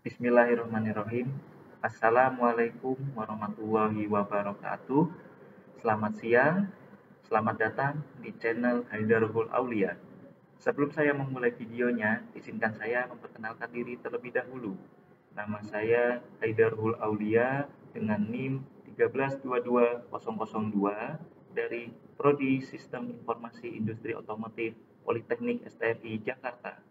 Bismillahirrahmanirrahim. Assalamualaikum warahmatullahi wabarakatuh. Selamat siang, selamat datang di channel Haidarul Aulia. Sebelum saya memulai videonya, izinkan saya memperkenalkan diri terlebih dahulu. Nama saya Haidarul Aulia dengan NIM 1322002 dari Prodi Sistem Informasi Industri Otomotif Politeknik STMI Jakarta.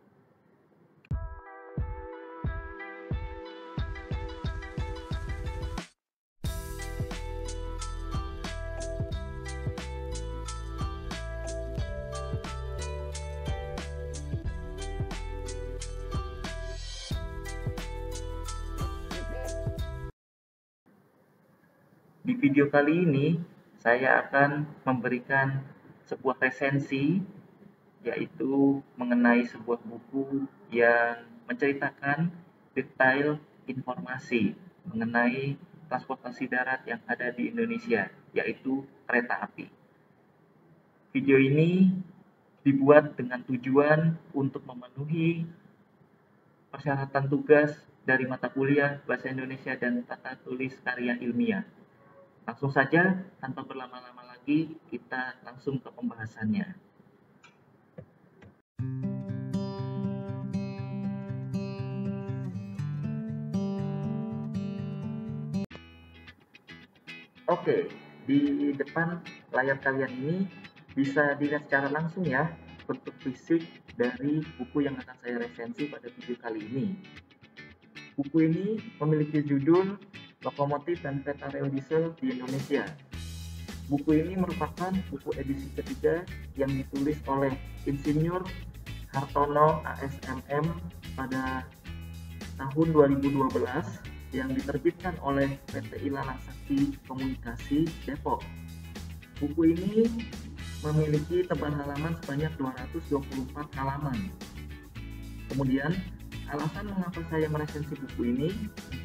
Di video kali ini, saya akan memberikan sebuah resensi, yaitu mengenai sebuah buku yang menceritakan detail informasi mengenai transportasi darat yang ada di Indonesia, yaitu kereta api. Video ini dibuat dengan tujuan untuk memenuhi persyaratan tugas dari mata kuliah Bahasa Indonesia dan Tata Tulis Karya Ilmiah. Langsung saja, tanpa berlama-lama lagi, kita langsung ke pembahasannya. Oke, di depan layar kalian ini bisa dilihat secara langsung ya, bentuk fisik dari buku yang akan saya resensi pada video kali ini. Buku ini memiliki judul Lokomotif dan Kereta Rel Diesel di Indonesia. Buku ini merupakan buku edisi ketiga yang ditulis oleh Insinyur Hartono ASMM pada tahun 2012 yang diterbitkan oleh PT Ilalang Sakti Komunikasi Depok. Buku ini memiliki tebal halaman sebanyak 224 halaman. Kemudian, alasan mengapa saya meresensi buku ini,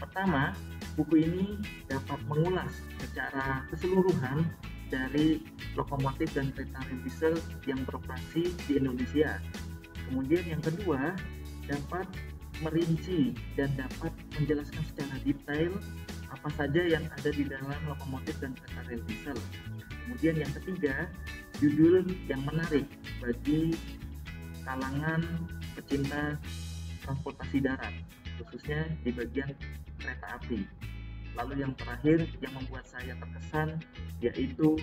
pertama, buku ini dapat mengulas secara keseluruhan dari lokomotif dan kereta rel diesel yang beroperasi di Indonesia. Kemudian yang kedua, dapat merinci dan dapat menjelaskan secara detail apa saja yang ada di dalam lokomotif dan kereta rel diesel. Kemudian yang ketiga, judul yang menarik bagi kalangan pecinta transportasi darat, khususnya di bagian kereta api. Lalu yang terakhir yang membuat saya terkesan yaitu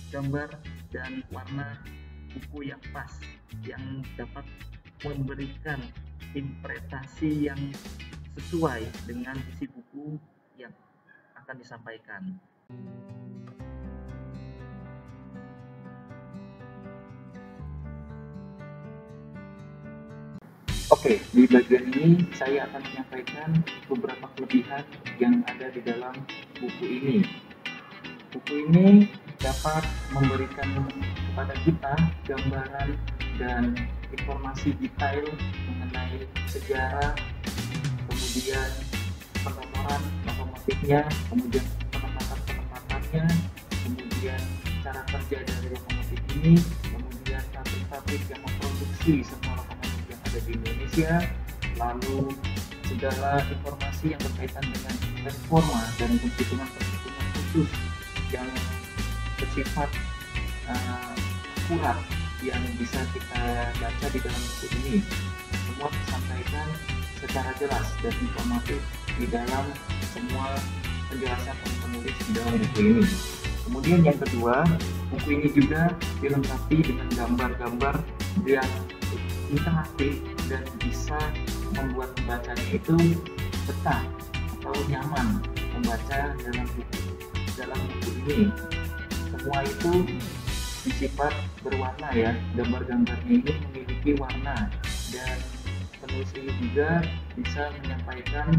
gambar dan warna buku yang pas, yang dapat memberikan interpretasi yang sesuai dengan isi buku yang akan disampaikan. Oke, di bagian ini saya akan menyampaikan beberapa kelebihan yang ada di dalam buku ini. Buku ini dapat memberikan kepada kita gambaran dan informasi detail mengenai sejarah, kemudian penomoran lokomotifnya, kemudian penempatannya, kemudian cara kerja dari lokomotif ini, kemudian pabrik-pabrik yang memproduksi semua lokomotif yang ada di Indonesia, lalu segala informasi yang berkaitan dengan reforma dan perhitungan-perhitungan khusus yang bersifat akurat yang bisa kita baca di dalam buku ini. Semua disampaikan secara jelas dan informatif di dalam semua penjelasan penulis di dalam buku ini. Kemudian yang kedua, buku ini juga dilengkapi dengan gambar-gambar yang interaktif dan bisa membuat pembacanya itu betah atau nyaman membaca dalam buku ini. Semua itu bersifat berwarna ya, gambar-gambarnya ini memiliki warna dan penulis ini juga bisa menyampaikan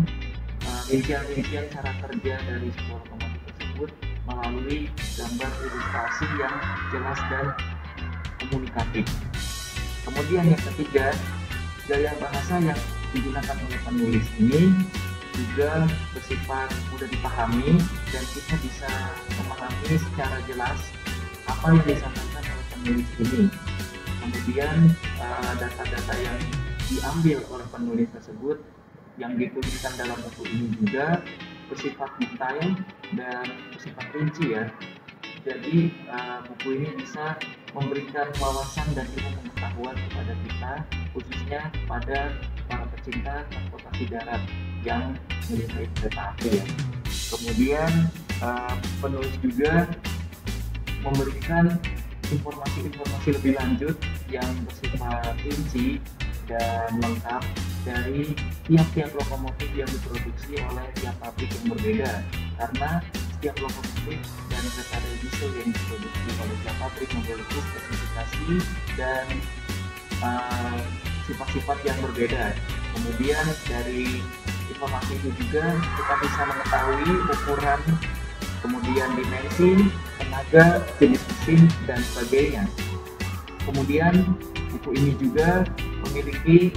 rincian-rincian cara kerja dari sebuah lokomotif tersebut melalui gambar ilustrasi yang jelas dan komunikatif. Kemudian yang ketiga, gaya bahasa yang digunakan oleh penulis ini juga bersifat mudah dipahami dan kita bisa memahami secara jelas apa yang disampaikan oleh penulis ini. Kemudian data-data yang diambil oleh penulis tersebut yang dituliskan dalam buku ini juga bersifat detail dan bersifat rinci ya. Jadi buku ini bisa memberikan wawasan dan ilmu pengetahuan kepada kita, khususnya pada para pecinta transportasi darat yang menyukai kereta api ya. Kemudian penulis juga memberikan informasi-informasi lebih lanjut yang bersifat rinci dan lengkap dari tiap-tiap lokomotif yang diproduksi oleh tiap pabrik yang berbeda, karena setiap lokomotif dan kereta rel diesel yang diproduksi oleh tiap pabrik memiliki spesifikasi dan sifat-sifat yang berbeda. Kemudian dari informasi itu juga kita bisa mengetahui ukuran, kemudian dimensi, tenaga, jenis mesin, dan sebagainya. Kemudian buku ini juga memiliki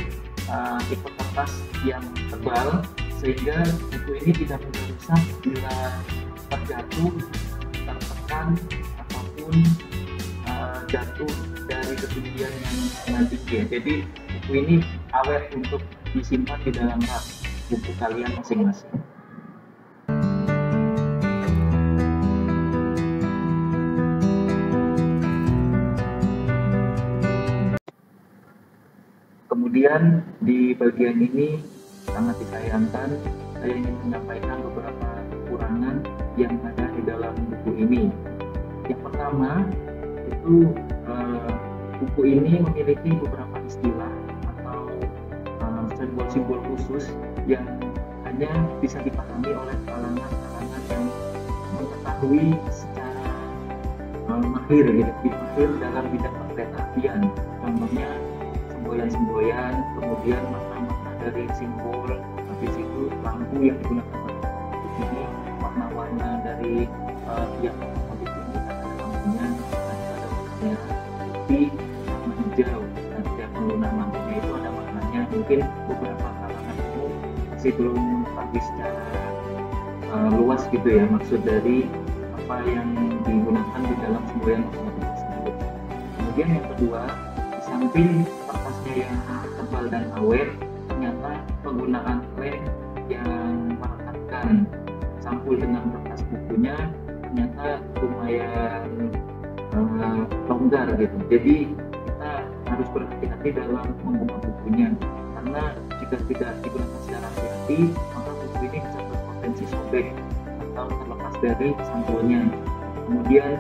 tipe kertas yang tebal, sehingga buku ini tidak mudah rusak bila terjatuh, tertekan, ataupun jatuh dari ketinggian yang sangat tinggi ya. Jadi buku ini awet untuk disimpan di dalam rak buku kalian masing-masing. Kemudian di bagian ini sangat disayangkan, saya ingin menyampaikan beberapa kekurangan yang ada di dalam buku ini. Yang pertama itu buku ini memiliki beberapa istilah atau simbol-simbol khusus yang hanya bisa dipahami oleh kalangan-kalangan yang mengetahui secara mahir dalam bidang perkeretaapian. Contohnya semboyan-semboyan, kemudian makna-makna dari simbol, habis itu lampu yang digunakan pada lokomotif ini, warna-warna dari tiap lokomotif ini ada lampunya, ada warnanya putih, warna hijau, dan setiap penggunaan lampunya itu ada maknanya. Mungkin beberapa kalangan umum masih belum mengetahui secara luas gitu ya maksud dari apa yang digunakan di dalam semboyan lokomotif tersebut. Kemudian yang kedua, di samping kertasnya yang tebal dan awet, ternyata penggunaan lem yang merekatkan sampul dengan kertas bukunya ternyata lumayan longgar gitu. Jadi kita harus berhati-hati dalam membuka bukunya, karena jika tidak digunakan secara hati-hati, maka buku ini bisa berpotensi sobek atau terlepas dari sampulnya. Kemudian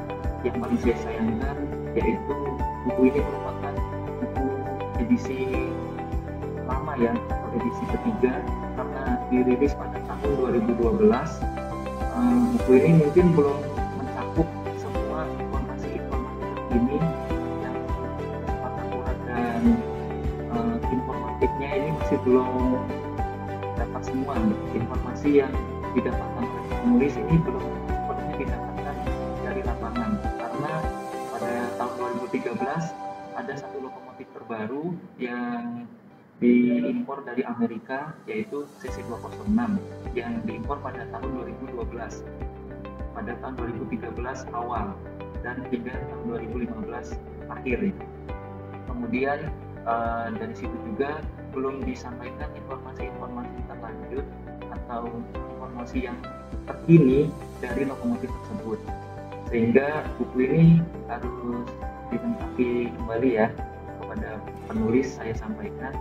yang paling saya sayangkan yaitu buku ini merupakan buku edisi lama ya, atau edisi ketiga, karena dirilis pada tahun 2012. Buku ini mungkin belum mencakup semua informasi-informasi terkini yang sangat akurat, dan informatifnya ini masih belum dapat semua. Informasi yang didapatkan oleh penulis ini belum sepenuhnya didapatkan dari lapangan, karena pada tahun 2013 ada satu lokomotif terbaru yang diimpor dari Amerika, yaitu CC206 yang diimpor pada tahun 2012, pada tahun 2013 awal dan hingga tahun 2015 akhir. Kemudian dari situ juga belum disampaikan informasi-informasi terlanjut atau informasi yang terkini dari lokomotif tersebut, sehingga buku ini harus dilengkapi kembali ya. Kepada penulis saya sampaikan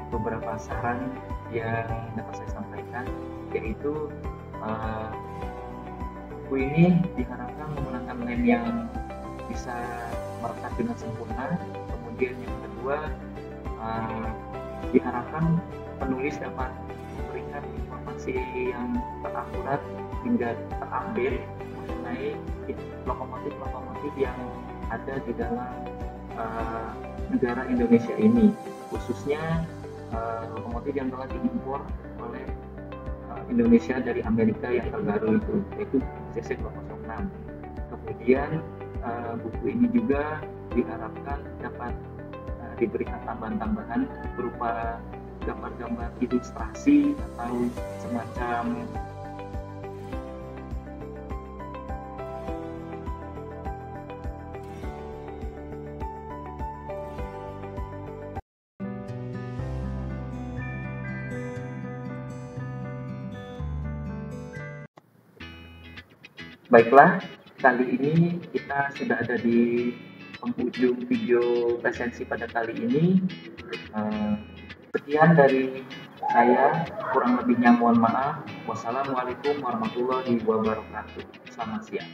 beberapa saran yang dapat saya sampaikan, yaitu buku ini diharapkan menggunakan lem yang bisa merekat dengan sempurna. Kemudian yang kedua, diharapkan penulis dapat memberikan informasi yang terakurat hingga terupdate mengenai lokomotif-lokomotif yang ada di dalam negara Indonesia ini, khususnya lokomotif yang telah diimpor oleh Indonesia dari Amerika yang terbaru itu, yaitu CC206. Kemudian buku ini juga diharapkan dapat diberikan tambahan-tambahan berupa gambar-gambar ilustrasi atau semacam Baiklah, kali ini kita sudah ada di penghujung video presensi pada kali ini. Eh, Sekian dari saya, kurang lebihnya mohon maaf. Wassalamualaikum warahmatullahi wabarakatuh. Selamat siang.